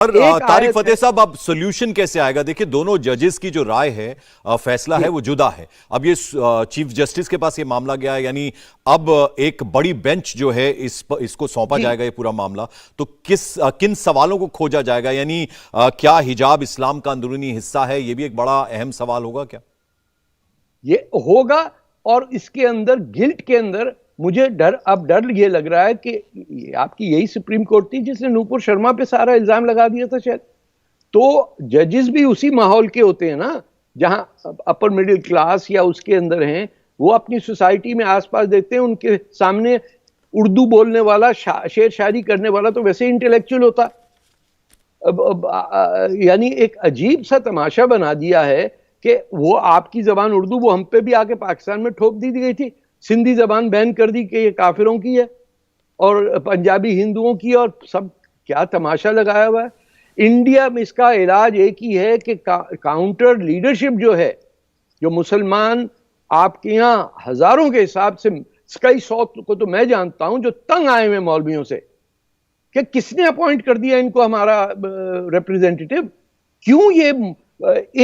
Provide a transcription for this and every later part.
और तारिक फतेह साहब, अब सोल्यूशन कैसे आएगा? देखिए, दोनों जजेस की जो राय है, फैसला है, वो जुदा है। अब ये चीफ जस्टिस के पास ये मामला गया है, यानी अब एक बड़ी बेंच जो है इसको सौंपा जाएगा ये पूरा मामला। तो किन सवालों को खोजा जाएगा? यानी क्या हिजाब इस्लाम का अंदरूनी हिस्सा है? ये भी एक बड़ा अहम सवाल होगा क्या? ये होगा, और इसके अंदर गिल्ट के अंदर मुझे अब डर ये लग रहा है कि आपकी यही सुप्रीम कोर्ट थी जिसने नूपुर शर्मा पे सारा इल्जाम लगा दिया था शायद। तो जजेस भी उसी माहौल के होते हैं ना, जहां अपर मिडिल क्लास या उसके अंदर हैं, वो अपनी सोसाइटी में आसपास देखते हैं, उनके सामने उर्दू बोलने वाला, शेर शायरी करने वाला तो वैसे इंटेलेक्चुअल होता। यानी एक अजीब सा तमाशा बना दिया है कि वो आपकी जबान उर्दू, वो हम पे भी आके पाकिस्तान में ठोक दी गई थी। सिंधी जबान बैन कर दी कि ये काफिरों की है, और पंजाबी हिंदुओं की, और सब क्या तमाशा लगाया हुआ है। इंडिया में इसका इलाज एक ही है कि काउंटर लीडरशिप जो है, जो मुसलमान आपके यहाँ हजारों के हिसाब से, कई सौ को तो मैं जानता हूं, जो तंग आए हुए मौलवियों से कि किसने अपॉइंट कर दिया इनको हमारा रिप्रेजेंटेटिव। क्यों ये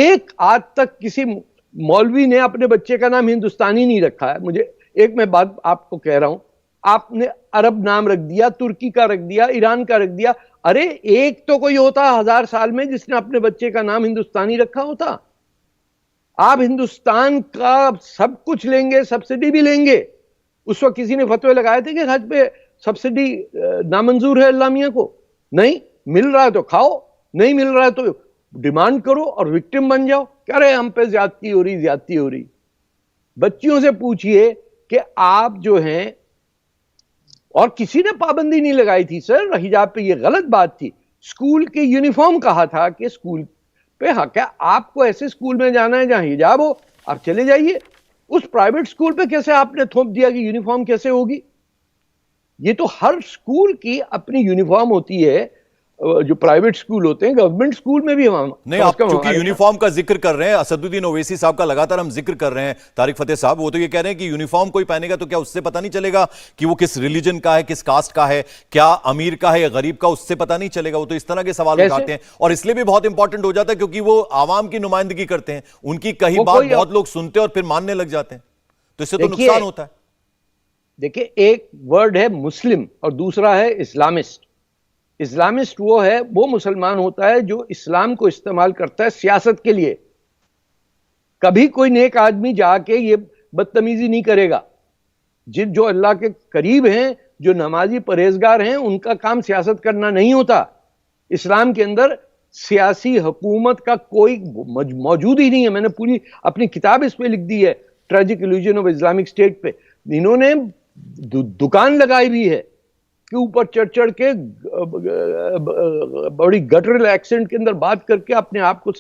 एक आज तक किसी मौलवी ने अपने बच्चे का नाम हिंदुस्तानी नहीं रखा है। मुझे एक मैं बात आपको कह रहा हूं, आपने अरब नाम रख दिया, तुर्की का रख दिया, ईरान का रख दिया। अरे एक तो कोई होता 1000 साल में जिसने अपने बच्चे का नाम हिंदुस्तानी रखा होता। आप हिंदुस्तान का सब कुछ लेंगे, सब्सिडी भी लेंगे। उस वक्त किसी ने फतवे लगाए थे कि हज पे सब्सिडी नामंजूर है इस्लामिया को। नहीं मिल रहा है तो खाओ, नहीं मिल रहा है तो डिमांड करो और विक्टिम बन जाओ। कह रहे हम पे ज्यादती हो रही। बच्चियों से पूछिए कि आप जो हैं, और किसी ने पाबंदी नहीं लगाई थी सर हिजाब पे, ये गलत बात थी। स्कूल के यूनिफॉर्म कहा था कि स्कूल पे, हाँ क्या आपको ऐसे स्कूल में जाना है जहां हिजाब हो, आप चले जाइए। उस प्राइवेट स्कूल पे कैसे आपने थोप दिया कि यूनिफॉर्म कैसे होगी? ये तो हर स्कूल की अपनी यूनिफॉर्म होती है, जो प्राइवेट स्कूल होते हैं। गवर्नमेंट स्कूल में भी हम नहीं, आप चूंकि यूनिफॉर्म का जिक्र कर रहे हैं, असदुद्दीन ओवैसी साहब का लगातार हम जिक्र कर रहे हैं, तारिक फतेह साहब वो तो ये कह रहे हैं कि यूनिफॉर्म कोई पहनेगा तो क्या उससे पता नहीं चलेगा कि वो किस रिलीजन का है, किस कास्ट का है, क्या अमीर का है या गरीब का, उससे पता नहीं चलेगा? वो तो इस तरह के सवाल उठाते हैं, और इसलिए भी बहुत इंपॉर्टेंट हो जाता है क्योंकि वो आवाम की नुमाइंदगी करते हैं। उनकी कही बात बहुत लोग सुनते हैं और फिर मानने लग जाते हैं, तो इससे तो नुकसान होता है। देखिए, एक वर्ड है मुस्लिम और दूसरा है इस्लामिस्ट। इस्लामिस्ट वो मुसलमान होता है जो इस्लाम को इस्तेमाल करता है सियासत के लिए। कभी कोई नेक आदमी जाके ये बदतमीजी नहीं करेगा। जो अल्लाह के करीब हैं, जो नमाजी परहेजगार हैं, उनका काम सियासत करना नहीं होता। इस्लाम के अंदर सियासी हुकूमत का कोई मौजूद ही नहीं है। मैंने पूरी अपनी किताब इस पे लिख दी है, tragic illusion of Islamic state पे। इन्होंने दुकान लगाई हुई है के ऊपर चढ़ के बड़ी गटरल एक्सेंट के अंदर बात करके अपने आप को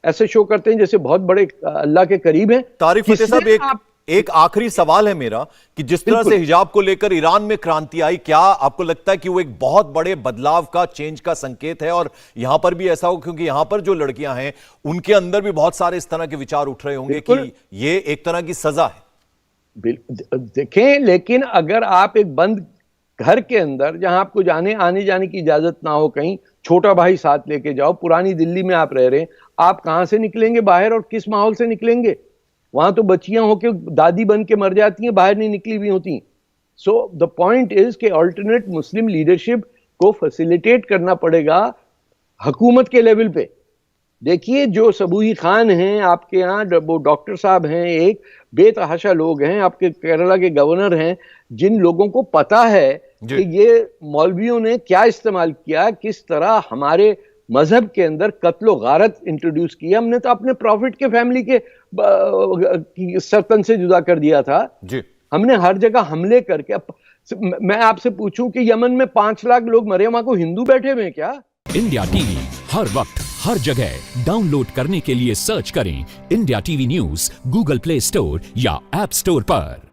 ऐसे शो करते हैं जैसे बहुत बड़े अल्लाह के करीब हैं। तारिक फतेह साहब, एक आखिरी सवाल है मेरा कि जिस तरह से हिजाब को लेकर ईरान में क्रांति आई, क्या आपको लगता है कि वो एक बहुत बड़े बदलाव का, चेंज का संकेत है? और यहां पर भी ऐसा हो, क्योंकि यहां पर जो लड़कियां हैं उनके अंदर भी बहुत सारे इस तरह के विचार उठ रहे होंगे कि ये एक तरह की सजा है। देखें, लेकिन अगर आप एक बंद घर के अंदर, जहां आपको आने जाने की इजाजत ना हो, कहीं छोटा भाई साथ लेके जाओ, पुरानी दिल्ली में आप रह रहे हैं, आप कहां से निकलेंगे बाहर और किस माहौल से निकलेंगे? वहां तो बच्चियां होके दादी बन के मर जाती हैं, बाहर नहीं निकली हुई होती। सो द पॉइंट इज कि अल्टरनेट मुस्लिम लीडरशिप को फैसिलिटेट करना पड़ेगा हुकूमत के लेवल पे। देखिए, जो सबूही खान हैं आपके यहाँ, वो डॉक्टर साहब हैं, एक बेतहाशा लोग हैं, आपके केरला के गवर्नर हैं, जिन लोगों को पता है कि ये मौलवियों ने क्या इस्तेमाल किया, किस तरह हमारे मजहब के अंदर कत्लो गारत इंट्रोड्यूस किया। हमने तो अपने प्रॉफिट के फैमिली के सरतन से जुदा कर दिया था जी। हमने हर जगह हमले करके, मैं आपसे पूछूं कि यमन में 5 लाख लोग मरे, वहां को हिंदू बैठे हुए हैं क्या? इंडिया टीवी हर वक्त हर जगह डाउनलोड करने के लिए सर्च करें India TV news Google play store या ऐप स्टोर पर।